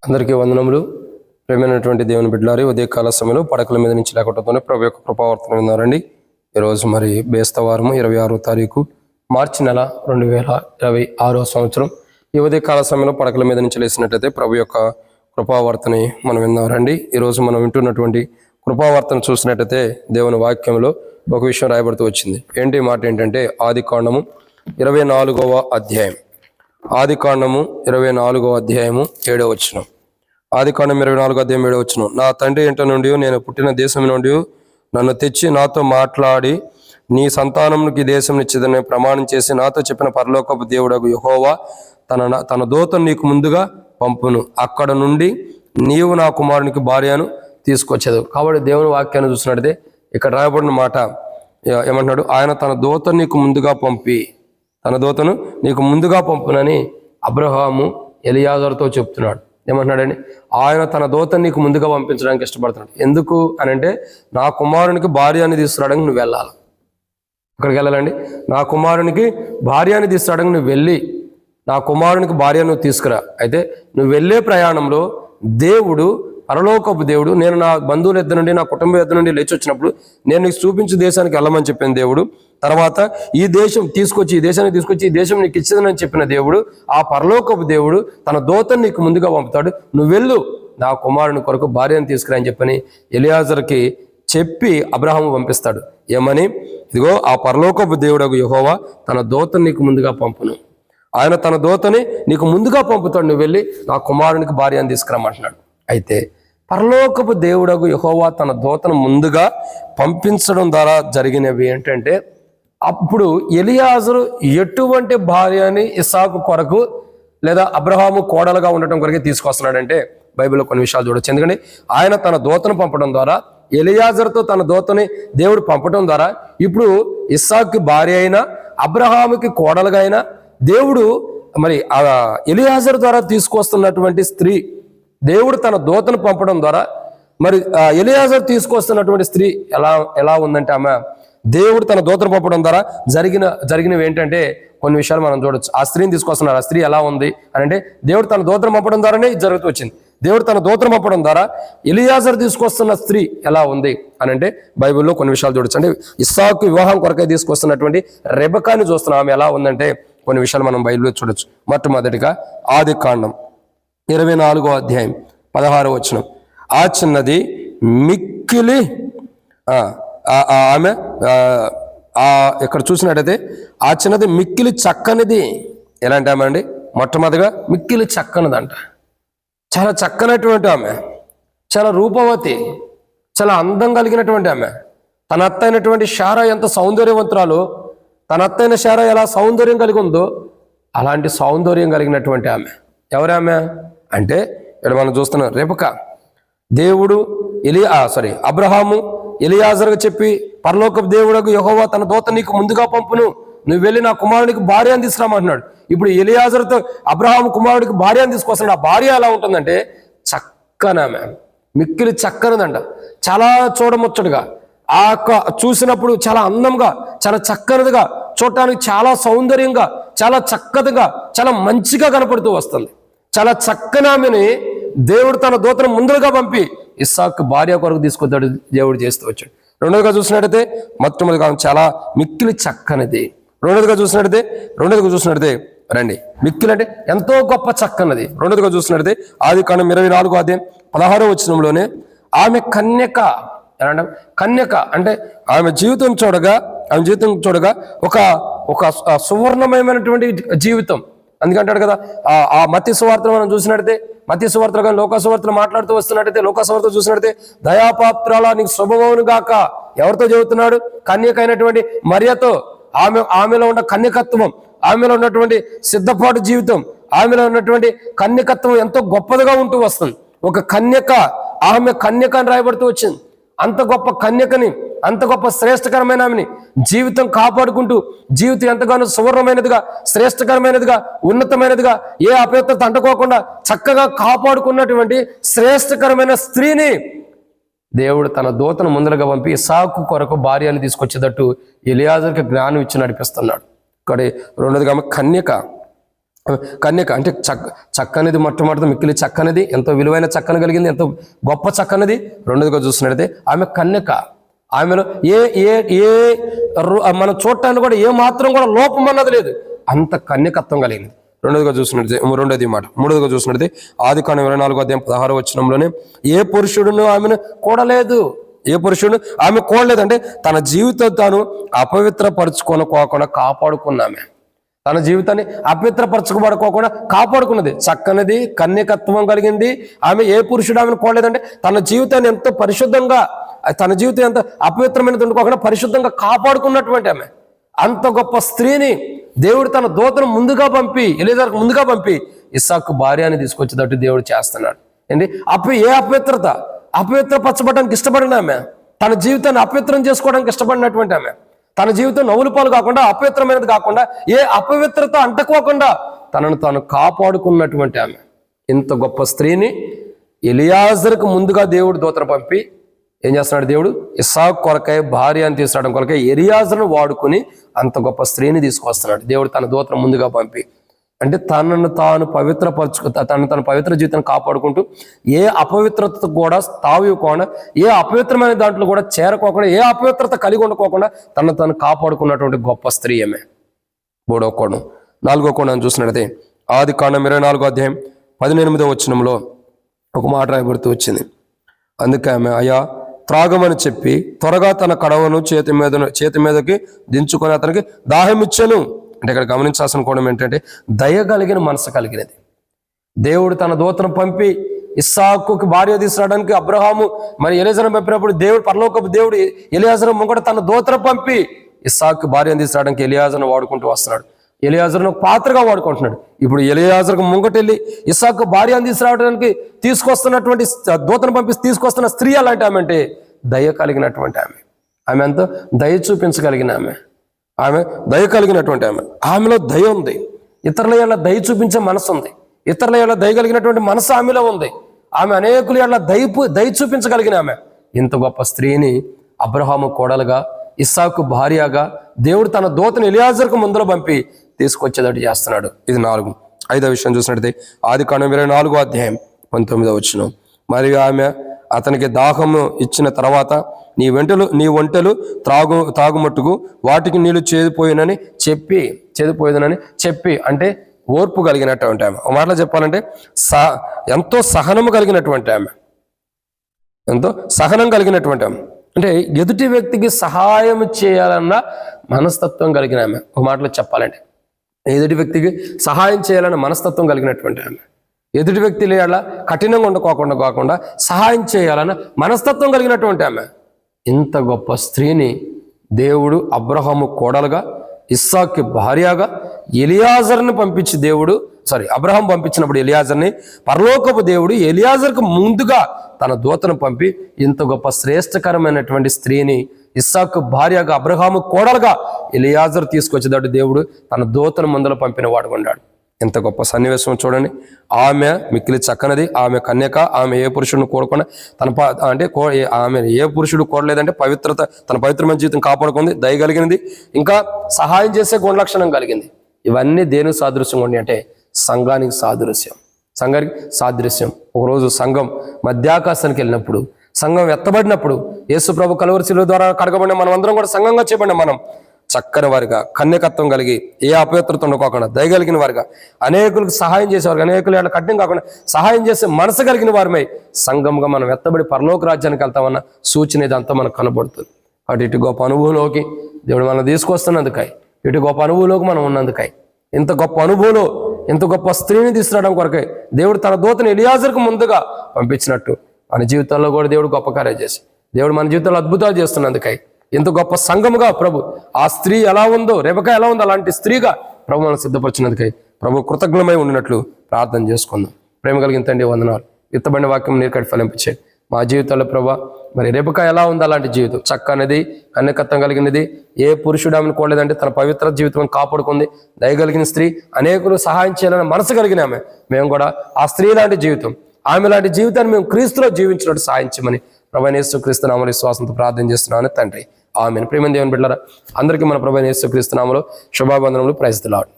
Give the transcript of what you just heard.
అందరికీ వందనములు. ప్రేమైనటువంటి దేవుని బిడ్డలారి, ఉదయకాల సమయంలో పడకల మీద నుంచి లేకపోతేనే ప్రభు యొక్క కృపావర్తన విన్నారండి. ఈరోజు మరి బేస్తవారము 26వ తారీఖు మార్చి నెల 2026వ సంవత్సరం. ఈ ఉదయకాల సమయంలో పడకల మీద నుంచి లేసినట్టయితే ప్రభు యొక్క కృపావర్తని మనం విన్నారండి. ఈరోజు మనం వింటున్నటువంటి కృపావర్తన చూసినట్టయితే దేవుని వాక్యంలో ఒక విషయం రాయబడుతూ వచ్చింది. ఏంటి మాట ఏంటంటే ఆదికాండము 24వ అధ్యాయం. ఆదికాండము 24వ అధ్యాయము 7వ వచనం. ఆదికాండం 24వ అధ్యాయం 7వ వచనం. నా తండ్రి ఇంట నుండి, నేను పుట్టిన దేశం నుండి నన్ను తెచ్చి నాతో మాట్లాడి నీ సంతానమునికి ఈ దేశం ఇచ్చేదని ప్రమాణం చేసి నాతో చెప్పిన పరలోకపు దేవుడగు యెహోవా తన దూతను నీకు ముందుగా పంపును. అక్కడ నుండి నీవు నా కుమారునికి భార్యను తీసుకొచ్చేది. కాబట్టి దేవుని వాక్యాన్ని చూసినట్టే ఇక్కడ రాయబడిన మాట ఏమంటున్నాడు? ఆయన తన దూతను నీకు ముందుగా పంపి, తన దూతను నీకు ముందుగా పంపునని అబ్రహాము ఎలియాజరుతో చెప్తున్నాడు. ఏమంటున్నాడండి? ఆయన తన దూతను నీకు ముందుగా పంపించడానికి ఇష్టపడుతున్నాడు. ఎందుకు అని అంటే, నా కుమారునికి భార్యని తీసుకురావడానికి నువ్వు వెళ్ళాలి. అక్కడికి వెళ్ళాలండి. నా కుమారునికి భార్యని తీసుకురావడానికి నువ్వు వెళ్ళి నా కుమారునికి భార్య నువ్వు తీసుకురా. అయితే నువ్వు వెళ్ళే ప్రయాణంలో దేవుడు, పరలోకపు దేవుడు, నేను నా బంధువుల ఎద్దు నుండి, నా కుటుంబం ఎద్దు నుండి లేచి వచ్చినప్పుడు నేను నీకు చూపించే దేశానికి వెళ్ళమని చెప్పిన దేవుడు, తర్వాత ఈ దేశానికి తీసుకొచ్చి ఈ దేశం నీకు ఇచ్చిందని చెప్పిన దేవుడు, ఆ పరలోకపు దేవుడు తన దూతను నీకు ముందుగా పంపుతాడు. నువ్వు వెళ్ళు, నా కుమారుని కొరకు భార్యను తీసుకురా అని చెప్పని ఎలియాజర్కి చెప్పి అబ్రహాము పంపిస్తాడు. ఏమని? ఇదిగో ఆ పరలోకపు దేవుడకు యెహోవా తన దూతను నీకు ముందుగా పంపును. ఆయన తన దూతని నీకు ముందుగా పంపుతాడు. నువ్వు వెళ్ళి నా కుమారునికి భార్యను తీసుకురమ్మంటున్నాడు. అయితే పరలోకపు దేవుడకు యెహోవా తన దూతను ముందుగా పంపించడం ద్వారా జరిగినవి ఏంటంటే, అప్పుడు ఎలియాజరు ఎటువంటి భార్యని ఇస్సాకు కొరకు లేదా అబ్రహాము కోడలుగా ఉండటం కొరకే తీసుకొస్తున్నాడంటే బైబిల్లో కొన్ని విషయాలు చూడొచ్చు. ఎందుకంటే ఆయన తన దూతను పంపడం ద్వారా, ఎలియాజరుతో తన దూతని దేవుడు పంపడం ద్వారా ఇప్పుడు ఇస్సాకు భార్య అయినా అబ్రహాముకి కోడలుగా అయినా దేవుడు మరి ఎలియాజరు ద్వారా తీసుకొస్తున్నటువంటి స్త్రీ, దేవుడు తన దూతను పంపడం ద్వారా మరి ఎలియాజరు తీసుకొస్తున్నటువంటి స్త్రీ ఎలా ఉందంటే, ఆమె దేవుడు తన దూతను పంపడం ద్వారా జరిగినవి ఏంటంటే కొన్ని విషయాలు మనం చూడొచ్చు. ఆ స్త్రీని తీసుకొస్తున్నారు. ఆ స్త్రీ ఎలా ఉంది అని అంటే, దేవుడు తన దూతను పంపడం ద్వారానే ఇది జరుగుతూ వచ్చింది. దేవుడు తన దూతను పంపడం ద్వారా ఎలియాజరు తీసుకొస్తున్న స్త్రీ ఎలా ఉంది అని అంటే బైబిల్లో కొన్ని విషయాలు చూడొచ్చు. అంటే ఇస్సాకు వివాహం కొరకై తీసుకొస్తున్నటువంటి రెబెకాని చూస్తున్నాం. ఆమె ఎలా ఉందంటే కొన్ని విషయాలు మనం బైబిల్లో చూడొచ్చు. మొట్టమొదటిగా ఆదికాండం 24వ అధ్యాయం 16వ వచనం. ఆ చిన్నది మిక్కిలి ఆమె ఇక్కడ చూసినట్టయితే ఆ చిన్నది మిక్కిలి చక్కనిది. ఎలాంటి ఆమె అండి? మొట్టమొదటిగా మిక్కిలి చక్కనిదంట. చాలా చక్కనటువంటి ఆమె, చాలా రూపవతి, చాలా అందం కలిగినటువంటి ఆమె. తన అత్తైనటువంటి శారా ఎంత సౌందర్యవంతురాలో, తన అత్తైన శారా ఎలా సౌందర్యం కలిగి ఉందో అలాంటి సౌందర్యం కలిగినటువంటి ఆమె. ఎవరామె అంటే ఇక్కడ మనం చూస్తున్నాం రెబెకా. దేవుడు అబ్రహాము ఎలియాజరుగా చెప్పి పరలోకపు దేవుడకు యెహోవా తన దూత నీకు ముందుగా పంపును, నువ్వు వెళ్ళి నా కుమారునికి భార్యను తీసుకురామంటున్నాడు. ఇప్పుడు ఎలియాజరుతో అబ్రహాము కుమారుడికి భార్యను తీసుకొస్తాడు. ఆ భార్య ఎలా ఉంటుందంటే చక్కనామె, మిక్కిలి చక్కనదంట. చాలా చూడముచ్చటగా, ఆ చూసినప్పుడు చాలా అందంగా, చాలా చక్కనిదిగా, చూడటానికి చాలా సౌందర్యంగా, చాలా చక్కదిగా, చాలా మంచిగా కనపడుతూ వస్తుంది. చాలా చక్కని ఆమెని దేవుడు తన దూతను ముందుగా పంపి ఇస్సాకు భార్య కొరకు తీసుకొచ్చాడు. దేవుడు చేస్తూ వచ్చాడు. రెండోదిగా చూసినట్టయితే మొట్టమొదటిగా చాలా మిక్కిలి చక్కనిది. రెండోదిగా చూసినట్టయితే రండి, మిక్కిలి అంటే ఎంతో గొప్ప చక్కనది. రెండోదిగా చూసినట్టయితే ఆదికాండం 24వ అధ్యాయం 16వ వచనంలోనే ఆమె కన్యక. కన్యక అంటే ఆమె జీవితం చూడగా ఒక సువర్ణమయమైనటువంటి జీవితం. అందుకంటాడు కదా, ఆ మత్తయి సువార్తను మనం చూసినట్టయితే, మత్తయి సువార్తలు కానీ లోకా సువార్తలు మాట్లాడుతూ వస్తున్నట్టయితే, లోకా సువార్తలు చూసినట్టయితే దయాపాత్రాల నీకు శుభమవును గాక. ఎవరితో చెబుతున్నాడు? కన్యక అయినటువంటి మరియతో. ఆమెలో ఉన్న కన్యకత్వం, ఆమెలో ఉన్నటువంటి సిద్ధపాటు జీవితం, ఆమెలో ఉన్నటువంటి కన్యకత్వం ఎంతో గొప్పదిగా ఉంటూ వస్తుంది. ఒక కన్యక, ఆమె కన్యక అని రాయబడుతూ వచ్చింది. అంత గొప్ప కన్యకని, అంత గొప్ప శ్రేష్టకరమైన ఆమెని జీవితం కాపాడుకుంటూ, జీవితం ఎంతగానో సువర్ణమైనదిగా, శ్రేష్టకరమైనదిగా, ఉన్నతమైనదిగా, ఏ అపవిత్రత అంటుకోకుండా చక్కగా కాపాడుకున్నటువంటి శ్రేష్టకరమైన స్త్రీని దేవుడు తన దూతను ముందరగా పంపి ఇస్సాకు కొరకు భార్యని తీసుకొచ్చేటట్టు ఎలియాజరుకి జ్ఞానం ఇచ్చి నడిపిస్తున్నాడు. ఇక్కడ రెండోదిగా ఆమె కన్యక. కన్యక అంటే చక్కనిది మొట్టమొదటి, మిక్కిలి చక్కనిది, ఎంతో విలువైన చక్కని కలిగింది, ఎంతో గొప్ప చక్కనిది. రెండోదిగా చూసినట్లయితే ఆమె కన్యక. ఆమెలో ఏ ఏ ఏ మనం చూడటానికి కూడా ఏ మాత్రం కూడా లోపం అన్నది లేదు, అంత కన్యకత్వం కలిగింది. రెండోదిగా చూసినట్లయితే రెండోది మాట. మూడోదిగా చూసినట్లయితే ఆదికాండం 24:16 ఏ పురుషుడును ఆమెను కూడలేదు. ఏ పురుషుడు ఆమె కూడలేదంటే తన జీవితం తాను అపవిత్రపరచుకోకుండా కాపాడుకున్నామే. తన జీవితాన్ని అపవిత్రపరచుకోబడుకోకుండా కాపాడుకున్నది. చక్కనిది, కన్యకత్వం కలిగింది ఆమె. ఏ పురుషుడు ఆమెను కోడలేదంటే తన జీవితాన్ని ఎంతో పరిశుద్ధంగా, తన జీవితం ఎంత అపవిత్రమైనది ఉండుకోకుండా పరిశుద్ధంగా కాపాడుకున్నటువంటి ఆమె. అంత గొప్ప స్త్రీని దేవుడు తన దూతను ముందుగా పంపి, ఎలీజరుకు ముందుగా పంపి ఇస్సాకు భార్యని తీసుకొచ్చేటట్టు దేవుడు చేస్తున్నాడు. ఏంటి ఏ అపవిత్రపరచబడడానికి ఇష్టపడిన ఆమె, తన జీవితాన్ని అపవిత్రం చేసుకోవడానికి ఇష్టపడినటువంటి ఆమె, తన జీవితం నవ్వుల పాలు కాకుండా, అపవిత్రమైనది కాకుండా, ఏ అపవిత్రత అంటకోకుండా తనను తాను కాపాడుకున్నటువంటి ఆమె. ఇంత గొప్ప స్త్రీని ఎలియాజరుకు ముందుగా దేవుడు దూతను పంపి ఏం చేస్తున్నాడు? దేవుడు ఇస్సాకు కొరకై భార్య అని తీసుకురావడం కొరకై ఎలియాజరును వాడుకుని అంత గొప్ప స్త్రీని తీసుకొస్తున్నాడు దేవుడు తన దూతను ముందుగా పంపి. అంటే తనను తాను తన పవిత్ర జీవితాన్ని కాపాడుకుంటూ ఏ అపవిత్రత కూడా తావివ్వకుండా, ఏ అపవిత్రమైన దాంట్లో కూడా చేరకోకుండా, ఏ అపవిత్రత కలిగి ఉండకోకుండా తనను తాను కాపాడుకున్నటువంటి గొప్ప స్త్రీ ఆమె. 3వ కోణం. 4వ కోణం చూసినట్లయితే ఆదికాండం 24:18 ఒక మాట రాయబడుతూ వచ్చింది. అందుకే ఆమె అయ్యా త్రాగమని చెప్పి త్వరగా తన కడవను చేతి మీదకి దించుకొని అతనికి దాహం ఇచ్చెను. అంటే ఇక్కడ గమనించాల్సిన కోణం ఏంటంటే దయ కలిగిన మనసు కలిగినది. దేవుడు తన దూతను పంపి ఇస్సాకుకి భార్య తీసుకురావడానికి అబ్రహాము మరి ఎలియాజరును పంపినప్పుడు దేవుడు పరలోకపు దేవుడు ఎలియాజరు ముంగట తన దూతను పంపి ఇస్సాకు భార్యను తీసుకురావడానికి ఎలియాజరును వాడుకుంటూ వస్తున్నాడు. ఎలియాజరును పాత్రగా వాడుకుంటున్నాడు. ఇప్పుడు ఎలియాజరుకు ముంగటెళ్ళి ఇస్సాకు భార్యను తీసుకురావడానికి తీసుకొస్తున్నటువంటి దూతను పంపి తీసుకొస్తున్న స్త్రీ అలాంటి ఆమె అంటే దయ కలిగినటువంటి ఆమె. ఆమె అంతా దయ చూపించగలిగిన ఆమె. ఆమె దయ కలిగినటువంటి ఆమె. ఆమెలో దయ ఉంది. ఇతరుల ఎలా దయ చూపించే మనసు ఉంది. ఇతరుల ఎలా దయ కలిగినటువంటి మనసు ఆమెలో ఉంది. ఆమె అనేకులు ఎలా దయ చూపించగలిగిన ఆమె. ఇంత గొప్ప స్త్రీని అబ్రహాము కోడలుగా, ఇస్సాకు భార్యగా దేవుడు తన దూతను ఎలియాజరుకు ముందులో పంపి తీసుకొచ్చేటట్టు చేస్తున్నాడు. ఇది 4. 5వ విషయం చూసినట్టయితే ఆదికాండం 24:19 మరియు ఆమె అతనికి దాహము ఇచ్చిన తర్వాత నీ ఒంటెలు త్రాగుమట్టుకు వాటికి నీళ్లు చేదిపోయినని చెప్పి అంటే ఓర్పు కలిగినటువంటి ఆమె. ఒక మాటలో చెప్పాలంటే ఎంతో సహనము కలిగినటువంటి ఆమె. ఎంతో సహనం కలిగినటువంటి ఆమె అంటే ఎదుటి వ్యక్తికి సహాయం చేయాలన్న మనస్తత్వం కలిగిన ఆమె. ఒక మాటలో చెప్పాలంటే ఎదుటి వ్యక్తికి సహాయం చేయాలన్న మనస్తత్వం కలిగినటువంటి ఆమె. ఎదుటి వ్యక్తి లేదా కఠినంగా కాకుండా సహాయం చేయాలన్న మనస్తత్వం కలిగినటువంటి ఆమె. ఇంత గొప్ప స్త్రీని దేవుడు అబ్రహాము కోడలుగా, ఇస్సాకు భార్యగా, ఎలియాజరుని పంపించి అబ్రహాం పంపించినప్పుడు ఎలియాజర్ని పరలోకపు దేవుడు ఎలియాజర్కు ముందుగా తన దూతను పంపి ఇంత గొప్ప శ్రేష్టకరమైనటువంటి స్త్రీని ఇస్సాకు భార్యగా, అబ్రహాము కోడలుగా ఎలియాజరు తీసుకొచ్చేటట్టు దేవుడు తన దూతను ముందులో పంపిన వాడు ఉన్నాడు. ఎంత గొప్ప సన్నివేశం చూడండి. ఆమె మిక్కిలి చక్కనది, ఆమె కన్యక, ఆమె ఏ పురుషుడిని కోరుకున్న ఆమె ఏ పురుషుడు కోరలేదంటే తన పవిత్రమైన జీవితం కాపాడుకుంది, దయ కలిగినది, ఇంకా సహాయం చేసే గుణలక్షణం కలిగింది. ఇవన్నీ దేనికి సాదృశ్యం ఉండి అంటే సంఘానికి సాదృశ్యం. ఒకరోజు సంఘం మధ్యాకాశానికి వెళ్ళినప్పుడు, సంఘం ఎత్తబడినప్పుడు, యేసు ప్రభు కలువరి శిలువ ద్వారా కడగబడిన మనం అందరం కూడా సంఘంగా చేయబడిన మనం చక్కని వారిగా, కన్యకత్వం కలిగి, ఏ అపవిత్రత ఉండకోకుండా దయగలిగిన వారిగా, అనేకులకు సహాయం చేసేవారు, అనేకులు ఏమైనా కఠినం కాకుండా సహాయం చేసే మనసు కలిగిన వారిమై సంఘంగా మనం ఎత్తబడి పరలోక రాజ్యానికి వెళ్తామన్న సూచన ఇదంతా మనకు కనబడుతుంది. ఇటు గొప్ప అనుభవంలోకి దేవుడు మనం తీసుకొస్తున్నందుకై, ఇటు గొప్ప అనుభవంలోకి మనం ఉన్నందుకై, ఇంత గొప్ప అనుభవంలో ఇంత గొప్ప స్త్రీని తీసుకురావడం కొరకై దేవుడు తన దూతను ఎలియాజరుకు ముందుగా పంపించినట్టు మన జీవితాల్లో కూడా దేవుడు గొప్ప కార్యాలు చేసి దేవుడు మన జీవితంలో అద్భుతాలు చేస్తున్నందుకై ఇంత గొప్ప సంఘముగా ప్రభు ఆ స్త్రీ ఎలా ఉందో, రెబెకా ఎలా ఉందో అలాంటి స్త్రీగా ప్రభు మనం సిద్ధపరిచినందుకై ప్రభు కృతజ్ఞమై ఉండినట్లు ప్రార్థన చేసుకుందాం. ప్రేమ కలిగిన తండ్రి వందనాలు. విత్తబడిన వాక్యం నీరు కట్టి ఫలింపచేయండి మా జీవితాల్లో ప్రభు. మరి రెబెకా ఎలా ఉందో అలాంటి జీవితం, చక్కనిది, కన్యకత్వం కలిగినది, ఏ పురుషుడు ఆమెను కోలేదంటే తన పవిత్ర జీవితం కాపాడుకుంది, దయగలిగిన స్త్రీ, అనేకులు సహాయం చేయాలని మనసు కలిగిన ఆమె. మేము కూడా ఆ స్త్రీ లాంటి జీవితం, ఆమె లాంటి జీవితాన్ని మేము క్రీస్తులో జీవించినట్టు సాయించమని ప్రభువైన యేసుక్రీస్తు నామములో విశ్వాసంతో ప్రార్థన చేస్తున్నాను తండ్రి. ఆమేన్. ప్రియమైన దేవుని బిడ్డలారా, అందరికీ మన ప్రభువైన యేసుక్రీస్తు నామములో శుభావందనములు. Praise the lord.